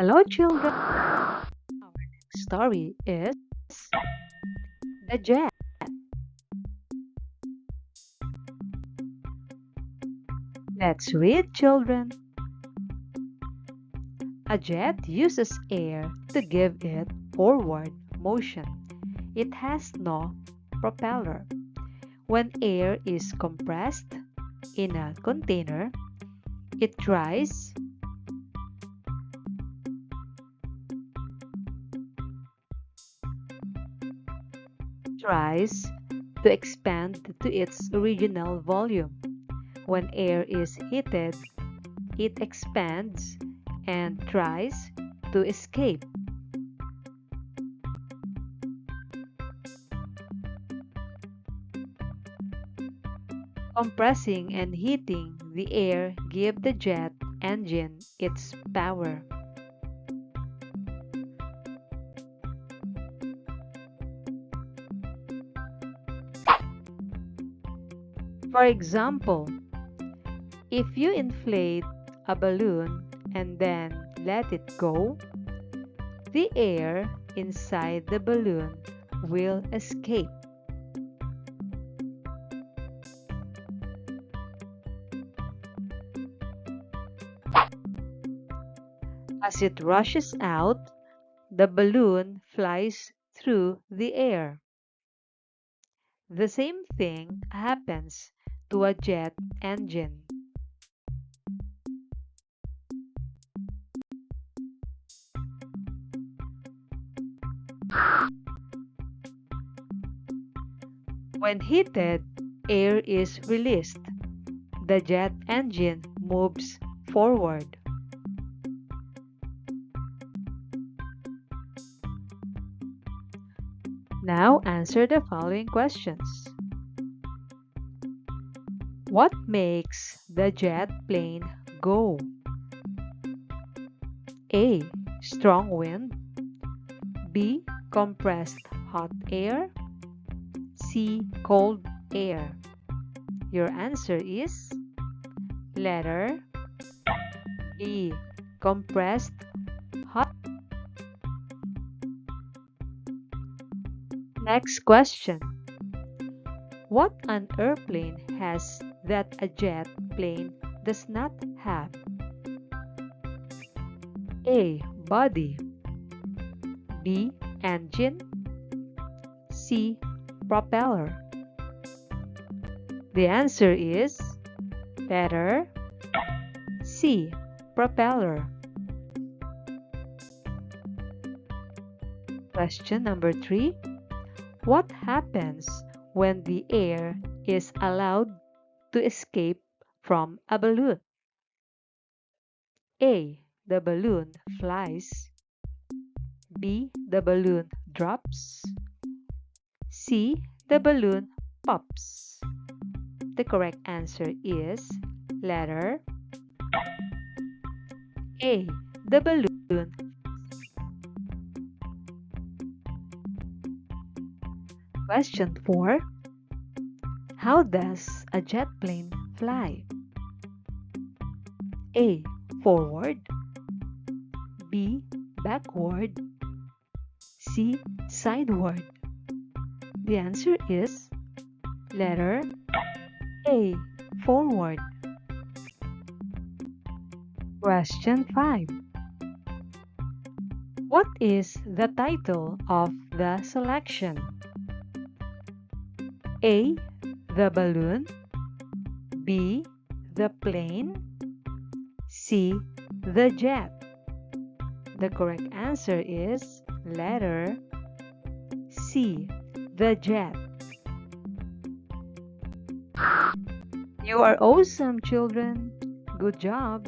Hello, children. Our next story is The Jet. Let's read, children. A jet uses air to give it forward motion. It has no propeller. When air is compressed in a container, it tries to expand to its original volume. When air is heated, it expands and tries to escape. Compressing and heating the air give the jet engine its power. For example, if you inflate a balloon and then let it go, the air inside the balloon will escape. As it rushes out, the balloon flies through the air. The same thing happens to a jet engine. When heated, air is released. The jet engine moves forward. Now answer the following questions. What makes the jet plane go? A. Strong wind. B. Compressed hot air. C. Cold air. Your answer is letter B. Compressed hot. Next question. What an airplane has that a jet plane does not have? A. Body. B. Engine. C. Propeller. The answer is letter C. Propeller. Question number 3. What happens when the air is allowed to escape from a balloon? A. The balloon flies. B. The balloon drops. C. The balloon pops. The correct answer is letter A. The balloon. Question 4. How does a jet plane fly? A. Forward. B. Backward. C. Sideward. The answer is letter A. Forward. Question 5. What is the title of the selection? A. The balloon. B. The plane. C. The jet. The correct answer is letter C. The jet. You are awesome, children. Good job.